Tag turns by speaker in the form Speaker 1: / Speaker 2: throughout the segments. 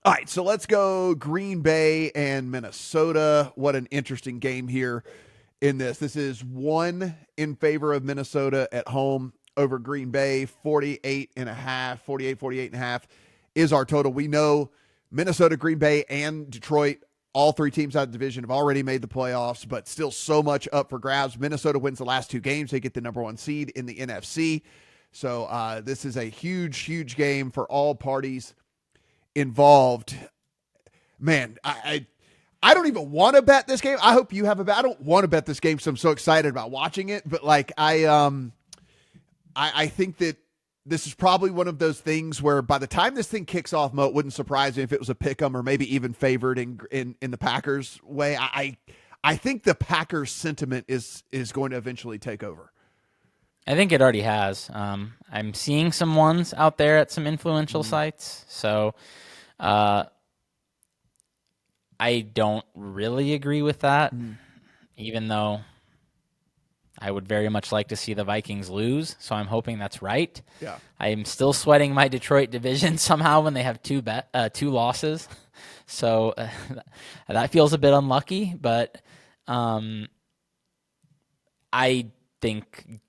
Speaker 1: All right, so let's go Green Bay and Minnesota. What an interesting game here in this. This is 1 in favor of Minnesota at home over Green Bay. 48.5 is our total. We know Minnesota, Green Bay, and Detroit, all three teams out of the division, have already made the playoffs, but still so much up for grabs. Minnesota wins the last 2 games. They get the number 1 seed in the NFC. So this is a huge, huge game for all parties involved. Man, I don't even want to bet this game. I hope you have a bet. I don't want to bet this game because I'm so excited about watching it. But like I think that this is probably one of those things where by the time this thing kicks off, Mo, it wouldn't surprise me if it was a pick 'em or maybe even favored in the Packers way. I think the Packers sentiment is going to eventually take over.
Speaker 2: I think it already has. I'm seeing some ones out there at some influential sites. So I don't really agree with that, even though I would very much like to see the Vikings lose. So I'm hoping that's right.
Speaker 1: Yeah.
Speaker 2: I'm still sweating my Detroit division somehow when they have 2 losses. So that feels a bit unlucky, but I think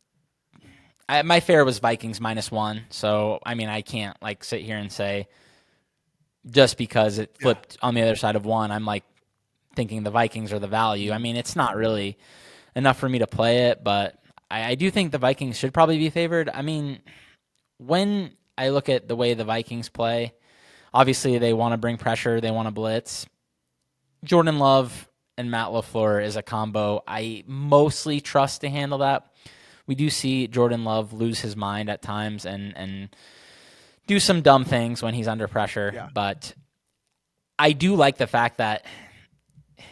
Speaker 2: my fare was Vikings -1. So, I mean, I can't like sit here and say just because it flipped on the other side of 1, I'm like thinking the Vikings are the value. I mean, it's not really enough for me to play it, but I do think the Vikings should probably be favored. I mean, when I look at the way the Vikings play, obviously they want to bring pressure, they want to blitz. Jordan Love and Matt LaFleur is a combo I mostly trust to handle that. We do see Jordan Love lose his mind at times and do some dumb things when he's under pressure, but I do like the fact that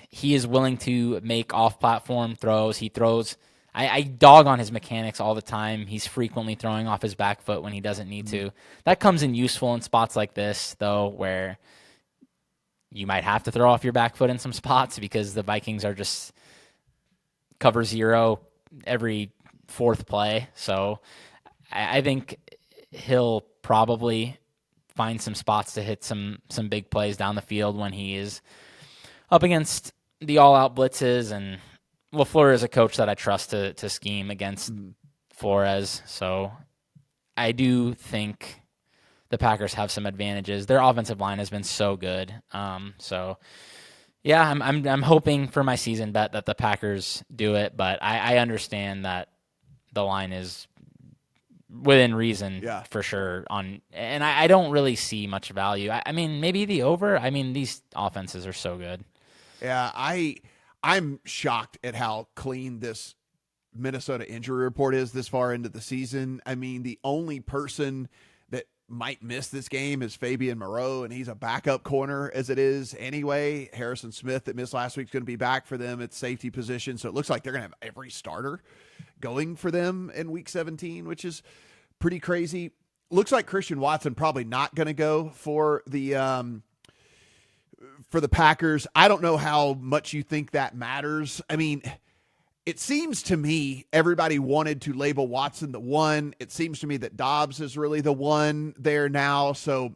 Speaker 2: he is willing to make off-platform throws. He throws. I dog on his mechanics all the time. He's frequently throwing off his back foot when he doesn't need to. That comes in useful in spots like this, though, where you might have to throw off your back foot in some spots because the Vikings are just cover 0 every 4th play. So I think he'll probably find some spots to hit some big plays down the field when he is up against the all-out blitzes. And LaFleur is a coach that I trust to scheme against Flores. So I do think the Packers have some advantages. Their offensive line has been so good. So yeah, I'm hoping for my season bet that the Packers do it, but I understand that the line is within reason for sure and I don't really see much value. I mean, maybe the over. I mean, these offenses are so good.
Speaker 1: Yeah, I'm shocked at how clean this Minnesota injury report is this far into the season. I mean, the only person that might miss this game is Fabian Moreau, and he's a backup corner as it is anyway. Harrison Smith that missed last week is going to be back for them at safety position, so it looks like they're going to have every starter going for them in Week 17, which is pretty crazy. Looks like Christian Watson probably not going to go for the Packers. I don't know how much you think that matters. I mean, it seems to me everybody wanted to label Watson the 1. It seems to me that Dobbs is really the 1 there now. So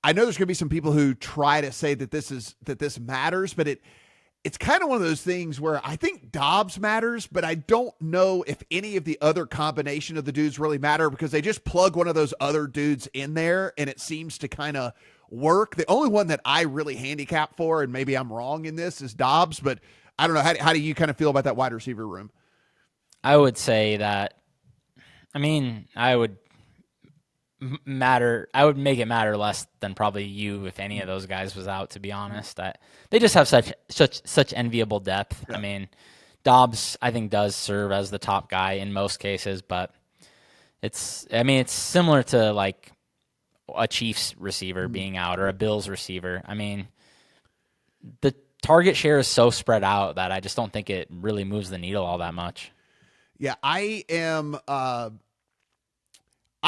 Speaker 1: I know there's going to be some people who try to say that this matters, but it's kind of one of those things where I think Dobbs matters, but I don't know if any of the other combination of the dudes really matter because they just plug one of those other dudes in there and it seems to kind of work. The only one that I really handicap for, and maybe I'm wrong in this, is Dobbs, but I don't know. How do you kind of feel about that wide receiver room?
Speaker 2: I would say that, I mean, I would make it matter less than probably you if any of those guys was out, to be honest. They just have such enviable depth. Yeah. I mean, Dobbs, I think, does serve as the top guy in most cases, but it's similar to like a Chiefs receiver being out or a Bills receiver. I mean, the target share is so spread out that I just don't think it really moves the needle all that much.
Speaker 1: Yeah, I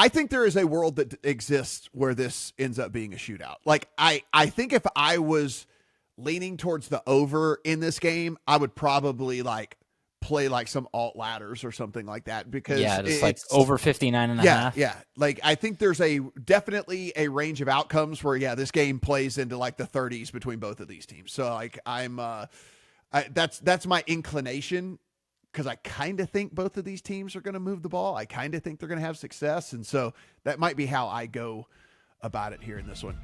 Speaker 1: think there is a world that exists where this ends up being a shootout. Like, I think if I was leaning towards the over in this game, I would probably like play like some alt ladders or something like that because
Speaker 2: just like over 59 and a half.
Speaker 1: Yeah. Like I think there's definitely a range of outcomes where this game plays into like the 30s between both of these teams. So like that's my inclination, because I kind of think both of these teams are going to move the ball. I kind of think they're going to have success, and so that might be how I go about it here in this one.